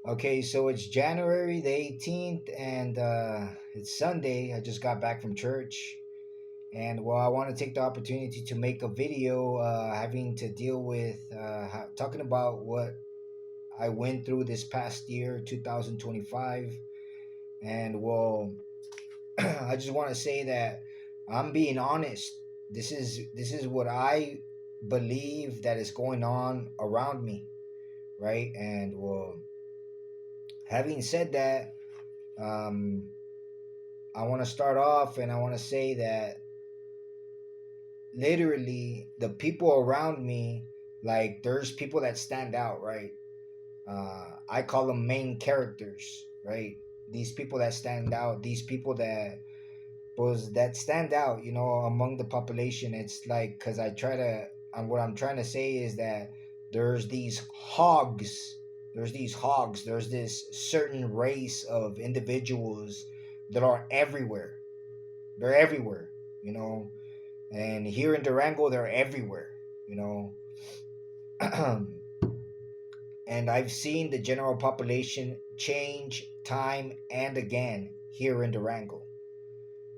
Okay, so it's January the 18th and it's Sunday. I just got back from church. And well, I want to take the opportunity to make a video having to deal with talking about what I went through this past year, 2025. And well, I just want to say that I'm being honest. This is what I believe that is going on around me, right? And well, having said that, um, I want to start off and I want to say that literally the people around me, like there's people that stand out, right? I call them main characters, right? These people that stand out, these people that stand out, among the population. It's like because I try to, what I'm trying to say is that there's these hogs, there's this certain race of individuals that are everywhere. They're everywhere, you know. And here in Durango, they're everywhere, you know. And I've seen the general population change time and again here in Durango.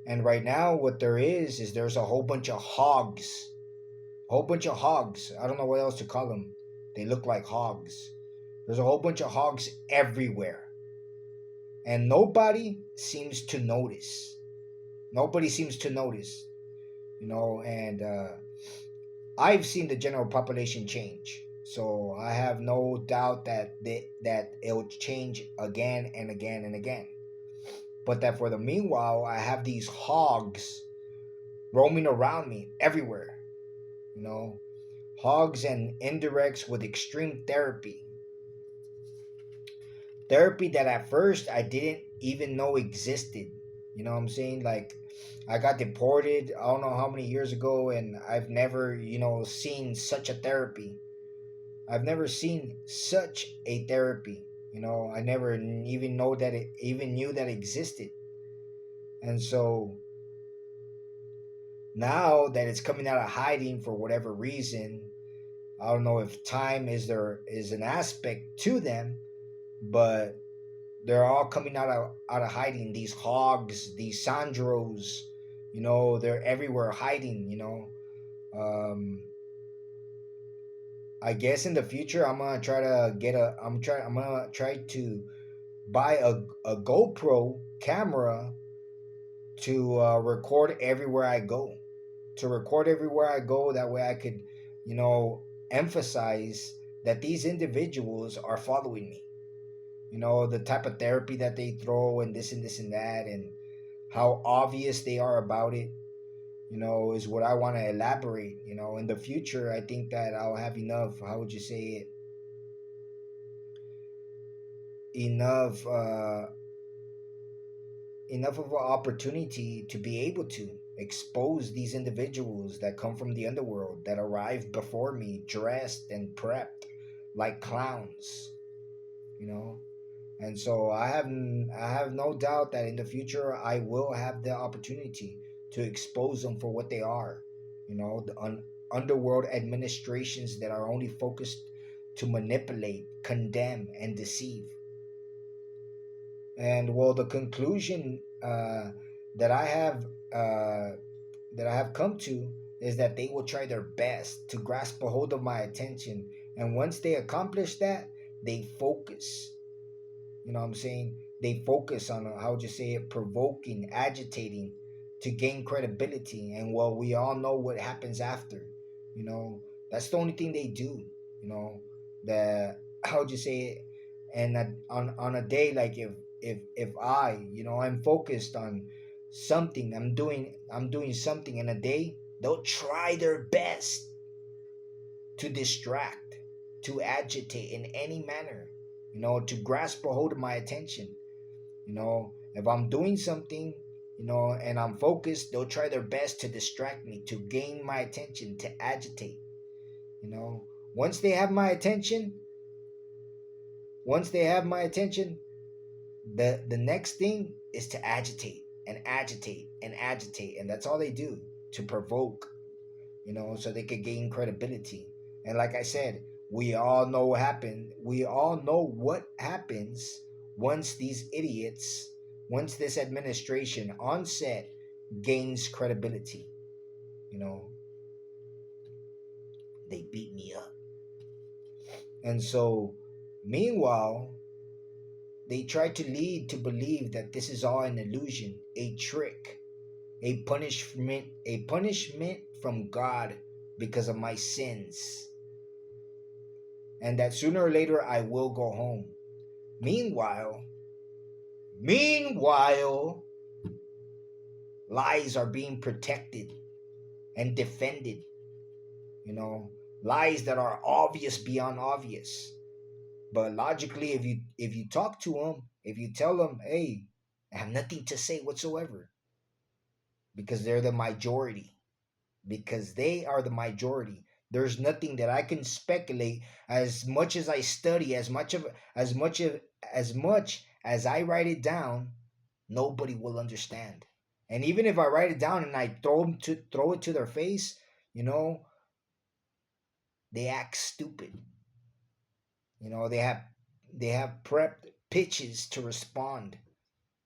And right now, what there is there's a whole bunch of hogs. A whole bunch of hogs. I don't know what else to call them. They look like hogs. There's a whole bunch of hogs everywhere. And nobody seems to notice. Nobody seems to notice, and I've seen the general population change. So I have no doubt that it'll change again and again and again. But that for the meanwhile, I have these hogs roaming around me everywhere. You know, hogs and indirects with extreme therapy that at first I didn't even know existed. You know what I'm saying? Like, I got deported I don't know how many years ago, and I've never, seen such a therapy. I've never seen such a therapy. I never even know that it even knew that it existed. And so now that it's coming out of hiding for whatever reason, I don't know if time is an aspect to them, but they're all coming out of hiding. These hogs, these Sandros, they're everywhere hiding. Um, I guess in the future I'm gonna try to get a. I'm gonna try to buy a GoPro camera to record everywhere I go. To record everywhere I go. That way I could, emphasize that these individuals are following me. The type of therapy that they throw and this and this and that, and how obvious they are about it, is what I want to elaborate. In the future, I think that I'll have enough, how would you say it? Enough, enough of an opportunity to be able to expose these individuals that come from the underworld that arrive before me dressed and prepped like clowns, you know and so I have no doubt that in the future I will have the opportunity to expose them for what they are. The underworld administrations that are only focused to manipulate, condemn, and deceive. And well, the conclusion that I have uh, that I have come to is that they will try their best to grasp a hold of my attention, and once they accomplish that, they focus. You know what I'm saying? They focus on, how would you say it, provoking, agitating to gain credibility. And well, we all know what happens after. You know, that's the only thing they do. You know, the how would you say it? And that on a day like if I, I'm focused on something, I'm doing something in a day, they'll try their best to distract, to agitate in any manner, to grasp a hold of my attention. If I'm doing something, and I'm focused, they'll try their best to distract me, to gain my attention, to agitate. You know, once they have my attention, once they have my attention, the next thing is to agitate and agitate and agitate, and that's all they do, to provoke, so they could gain credibility. And like I said, We all know what happened. We all know what happens once these idiots, once this administration on set gains credibility. You know, they beat me up. And so, meanwhile, they try to lead to believe that this is all an illusion, a trick, a punishment from God because of my sins, and that sooner or later I will go home. Meanwhile, lies are being protected and defended. You know, lies that are obvious beyond obvious. But logically, if you talk to them, if you tell them, hey, I have nothing to say whatsoever, because they're the majority, because they are the majority. There's nothing that I can speculate. As much as I study, as I write it down, nobody will understand. And even if I write it down and I throw it to their face, you know, they act stupid. You know, they have prepped pitches to respond.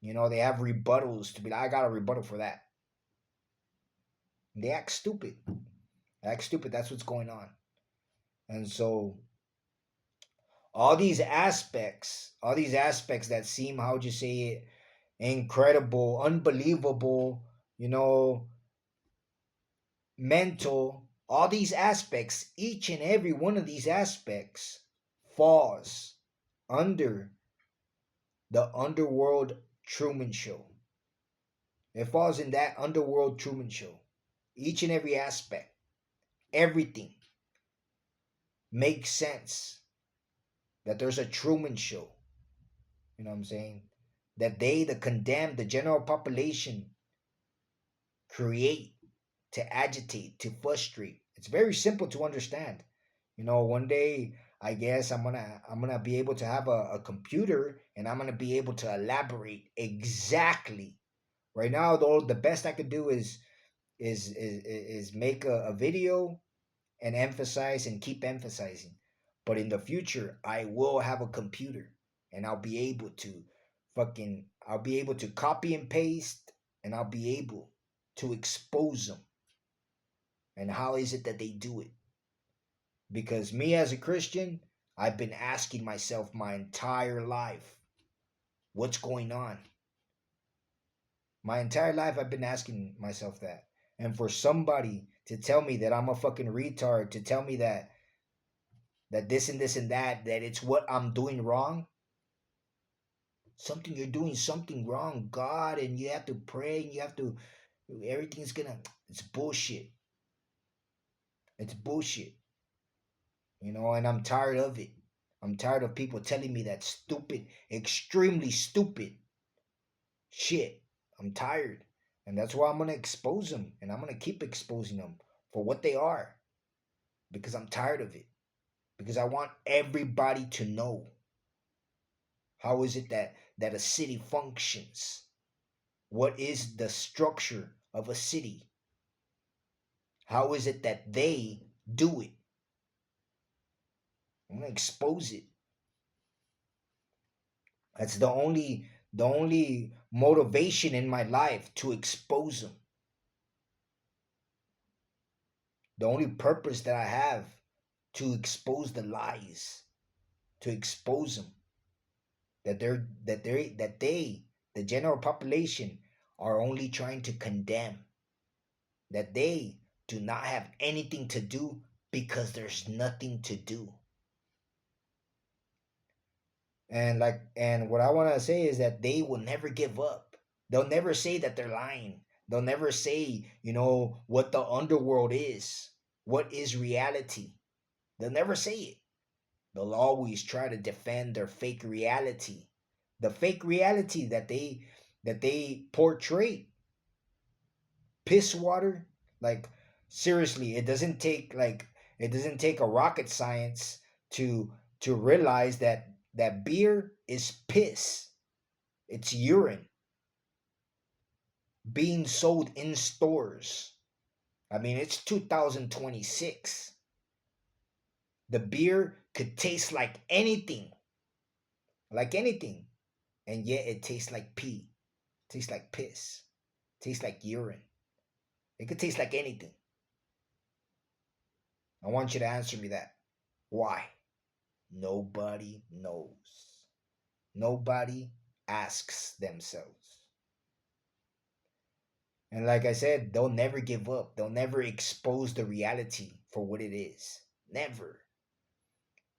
You know, they have rebuttals to be like, I got a rebuttal for that. They act stupid. Act stupid. That's what's going on. And so all these aspects that seem, how would you say it, incredible, unbelievable, you know, mental, all these aspects, each and every one of these aspects falls under the underworld Truman Show. It falls in that underworld Truman Show. Each and every aspect, everything makes sense. That there's a Truman Show. You know what I'm saying? That they, the condemned, the general population, create to agitate, to frustrate. It's very simple to understand. You know, one day I guess I'm gonna be able to have a computer, and I'm gonna be able to elaborate exactly. Right now, though, the best I could do is make a video and emphasize and keep emphasizing. But in the future, I will have a computer, and I'll be able to copy and paste, and I'll be able to expose them. And how is it that they do it? Because me as a Christian, I've been asking myself my entire life, what's going on? My entire life I've been asking myself that. And for somebody to tell me that I'm a fucking retard, to tell me that this and this and that it's what I'm doing wrong, you're doing something wrong, God, and you have to pray, and everything's gonna, it's bullshit. It's bullshit. You know, and I'm tired of it. I'm tired of people telling me that stupid, extremely stupid shit. I'm tired. And that's why I'm going to expose them. And I'm going to keep exposing them for what they are. Because I'm tired of it. Because I want everybody to know. How is it that a city functions? What is the structure of a city? How is it that they do it? I'm going to expose it. That's the only motivation in my life, to expose them. The only purpose that I have, to expose the lies, to expose them, that they, the general population, are only trying to condemn, that they do not have anything to do because there's nothing to do. And what I want to say is that they will never give up. They'll never say that they're lying. They'll never say, what the underworld is, what is reality. They'll never say it. They'll always try to defend their fake reality, the fake reality that they portray. Piss water, like, seriously, it doesn't take a rocket science to realize that beer is piss. It's urine being sold in stores. I mean, it's 2026. The beer could taste like anything, and yet it tastes like pee, tastes like piss, tastes like urine. It could taste like anything. I want you to answer me that. Why? Nobody knows. Nobody asks themselves. And like I said, they'll never give up. They'll never expose the reality for what it is. Never.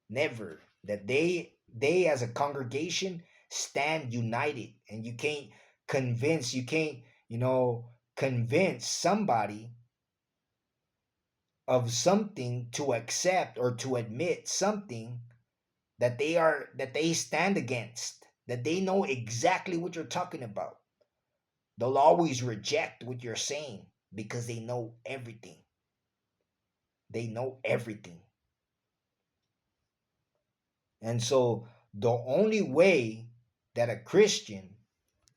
Never. That they as a congregation stand united, and you can't, convince somebody of something to accept or to admit something that they stand against, that they know exactly what you're talking about. They'll always reject what you're saying because they know everything. They know everything. And so the only way that a Christian